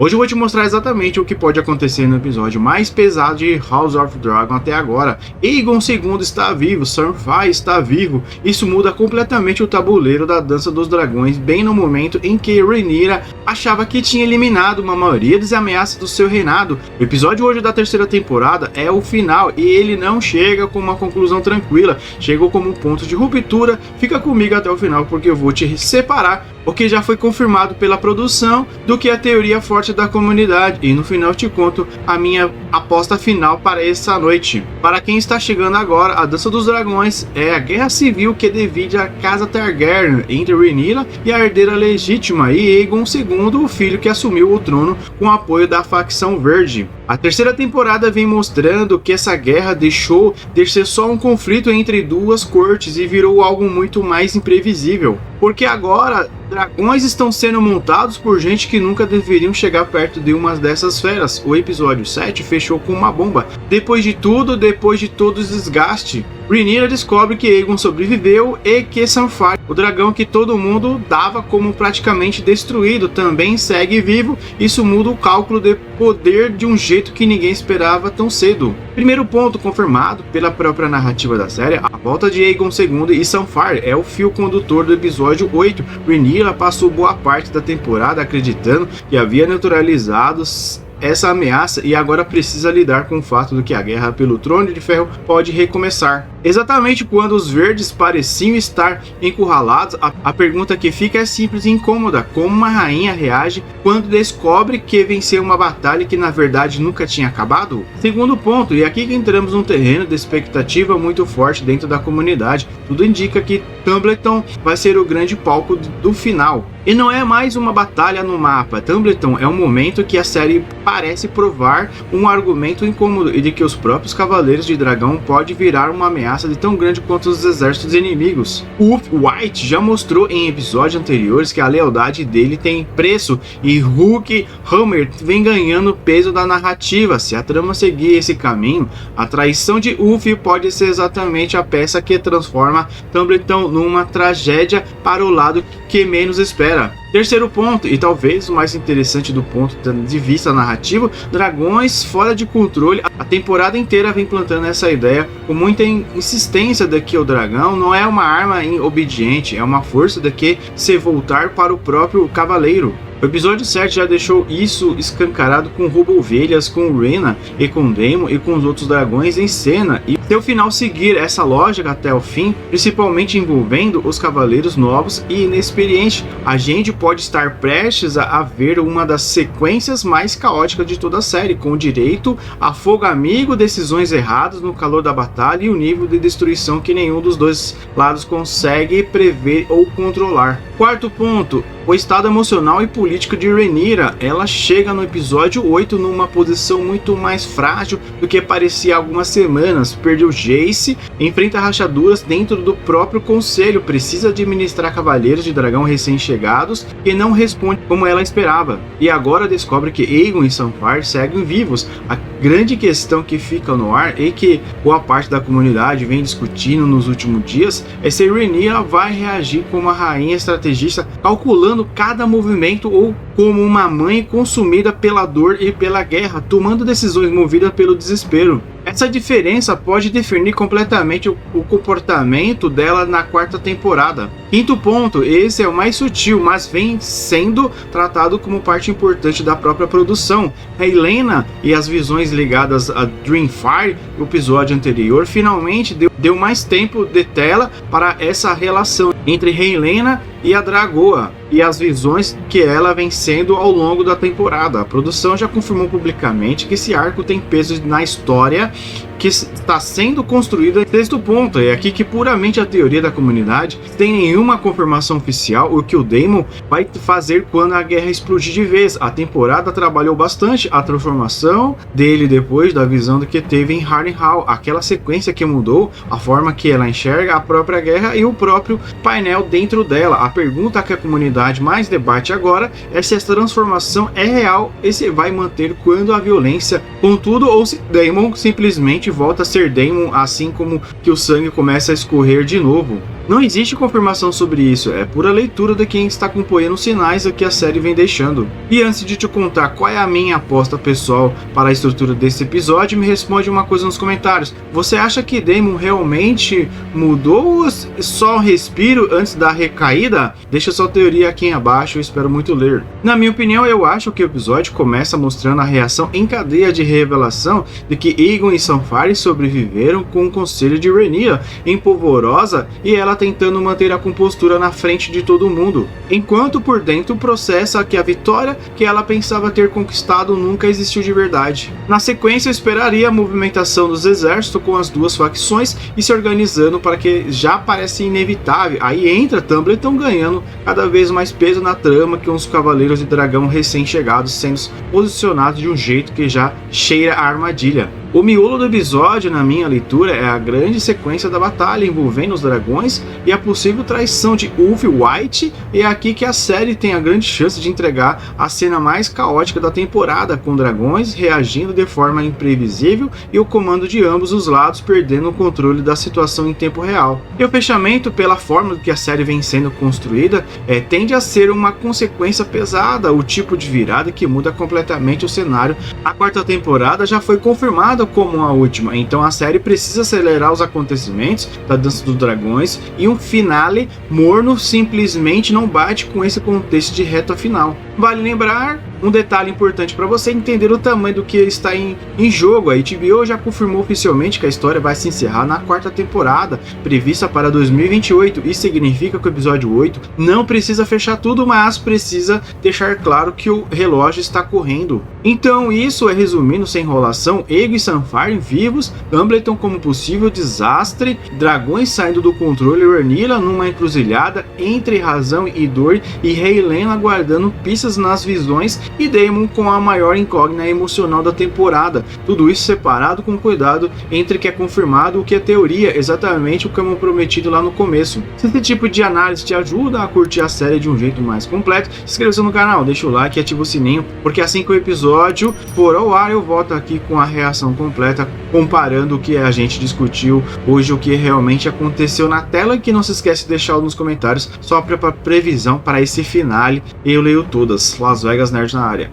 Hoje eu vou te mostrar exatamente o que pode acontecer no episódio mais pesado de House of Dragon até agora. Aegon II está vivo, Sunfyre está vivo. Isso muda completamente o tabuleiro da Dança dos Dragões, bem no momento em que Rhaenyra achava que tinha eliminado uma maioria das ameaças do seu reinado. O episódio hoje da terceira temporada é o final e ele não chega com uma conclusão tranquila, chegou como um ponto de ruptura. Fica comigo até o final porque eu vou te separar o que já foi confirmado pela produção do que a teoria forte da comunidade, e no final te conto a minha aposta final para essa noite. Para quem está chegando agora, a Dança dos Dragões é a guerra civil que divide a casa Targaryen entre Rhaenyra e a herdeira legítima e Aegon II, o filho que assumiu o trono com o apoio da facção verde. A terceira temporada vem mostrando que essa guerra deixou de ser só um conflito entre duas cortes e virou algo muito mais imprevisível. Porque agora, dragões estão sendo montados por gente que nunca deveriam chegar perto de uma dessas feras. O episódio 7 fechou com uma bomba. Depois de tudo, depois de todo o desgaste, Rhaenyra descobre que Aegon sobreviveu e que Sunfyre, o dragão que todo mundo dava como praticamente destruído, também segue vivo. Isso muda o cálculo de poder de um jeito que ninguém esperava tão cedo. Primeiro ponto confirmado pela própria narrativa da série, a volta de Aegon II e Sunfyre é o fio condutor do episódio 8. Rhaenyra passou boa parte da temporada acreditando que havia neutralizado essa ameaça e agora precisa lidar com o fato de que a guerra pelo Trono de Ferro pode recomeçar. Exatamente quando os verdes pareciam estar encurralados, a pergunta que fica é simples e incômoda: como uma rainha reage quando descobre que venceu uma batalha que na verdade nunca tinha acabado? Segundo ponto, e aqui que entramos num terreno de expectativa muito forte dentro da comunidade. Tudo indica que Tumbleton vai ser o grande palco do final. E não é mais uma batalha no mapa. Tumbleton é um momento que a série parece provar um argumento incômodo e de que os próprios Cavaleiros de Dragão pode virar uma ameaça de tão grande quanto os exércitos inimigos. O White já mostrou em episódios anteriores que a lealdade dele tem preço e Hook Hammer vem ganhando peso da narrativa. Se a trama seguir esse caminho, a traição de Uff pode ser exatamente a peça que transforma Tumbleton numa tragédia para o lado que menos espera. Terceiro ponto, e talvez o mais interessante do ponto de vista narrativo, dragões fora de controle. A temporada inteira vem plantando essa ideia com muita insistência de que o dragão não é uma arma obediente, é uma força de que se voltar para o próprio cavaleiro. O episódio 7 já deixou isso escancarado com roubo-ovelhas, com Rhaena e com Daemon e com os outros dragões em cena, e se o final seguir essa lógica até o fim, principalmente envolvendo os cavaleiros novos e inexperientes, a gente pode estar prestes a ver uma das sequências mais caóticas de toda a série, com direito a fogo amigo, decisões erradas no calor da batalha e o nível de destruição que nenhum dos dois lados consegue prever ou controlar. Quarto ponto, o estado emocional e político de Rhaenyra. Ela chega no episódio 8 numa posição muito mais frágil do que parecia há algumas semanas. Perdeu Jace, enfrenta rachaduras dentro do próprio conselho, precisa administrar cavaleiros de dragão recém-chegados e não responde como ela esperava. E agora descobre que Aegon e Sunfyre seguem vivos. A grande questão que fica no ar e que boa parte da comunidade vem discutindo nos últimos dias é se Rhaenyra vai reagir como uma rainha estrategista, calculando cada movimento, ou como uma mãe consumida pela dor e pela guerra, tomando decisões movidas pelo desespero. Essa diferença pode definir completamente o comportamento dela na quarta temporada. Quinto ponto, esse é o mais sutil, mas vem sendo tratado como parte importante da própria produção. Helaena e as visões ligadas a Dreamfire, o episódio anterior, finalmente deu mais tempo de tela para essa relação entre Helaena e a Dragoa e as visões que ela vem sendo ao longo da temporada. A produção já confirmou publicamente que esse arco tem peso na história que está sendo construída. Sexto ponto, é aqui que puramente a teoria da comunidade, sem nenhuma confirmação oficial, o que o Daemon vai fazer quando a guerra explodir de vez. A temporada trabalhou bastante a transformação dele depois da visão do que teve em Harrenhal, aquela sequência que mudou a forma que ela enxerga a própria guerra e o próprio painel dentro dela. A pergunta que a comunidade mais debate agora é se essa transformação é real e se vai manter quando a violência, contudo, ou se Daemon simplesmente volta a ser Daemon, assim como que o sangue começa a escorrer de novo. Não existe confirmação sobre isso, é pura leitura de quem está acompanhando os sinais que a série vem deixando. E antes de te contar qual é a minha aposta pessoal para a estrutura desse episódio, me responde uma coisa nos comentários. Você acha que Daemon realmente mudou ou só um respiro antes da recaída? Deixa sua teoria aqui abaixo, eu espero muito ler. Na minha opinião, eu acho que o episódio começa mostrando a reação em cadeia de revelação de que Aegon e Sunfyre sobreviveram com o conselho de Rhaenyra em polvorosa e ela tentando manter a compostura na frente de todo mundo, enquanto por dentro processa que a vitória que ela pensava ter conquistado nunca existiu de verdade. Na sequência, eu esperaria a movimentação dos exércitos com as duas facções e se organizando para que já parece inevitável. Aí entra Tumbleton ganhando cada vez mais peso na trama, que uns cavaleiros de dragão recém-chegados sendo posicionados de um jeito que já cheira a armadilha. O miolo do episódio, na minha leitura, é a grande sequência da batalha envolvendo os dragões e a possível traição de Ulf White, e é aqui que a série tem a grande chance de entregar a cena mais caótica da temporada, com dragões reagindo de forma imprevisível e o comando de ambos os lados perdendo o controle da situação em tempo real. E o fechamento, pela forma que a série vem sendo construída, tende a ser uma consequência pesada, o tipo de virada que muda completamente o cenário. A quarta temporada já foi confirmada como a última, então a série precisa acelerar os acontecimentos da Dança dos Dragões e um finale morno simplesmente não bate com esse contexto de reta final. Vale lembrar um detalhe importante para você entender o tamanho do que está em jogo. A HBO já confirmou oficialmente que a história vai se encerrar na quarta temporada, prevista para 2028. Isso significa que o episódio 8 não precisa fechar tudo, mas precisa deixar claro que o relógio está correndo. Então isso é, resumindo sem enrolação, Aegon e Sunfyre vivos, Tumbleton como possível desastre, dragões saindo do controle, Rhaenyra numa encruzilhada entre razão e dor, e Rhaelyn aguardando pistas nas visões, e Daemon com a maior incógnita emocional da temporada. Tudo isso separado com cuidado entre o que é confirmado e o que é teoria, exatamente o que eu prometido lá no começo. Se esse tipo de análise te ajuda a curtir a série de um jeito mais completo, inscreva-se no canal, deixa o like e ativa o sininho, porque assim que o episódio for ao ar eu volto aqui com a reação completa, comparando o que a gente discutiu hoje, o que realmente aconteceu na tela, e que não se esquece de deixar nos comentários só para previsão para esse finale. Eu leio todas. Las Vegas Nerd na área.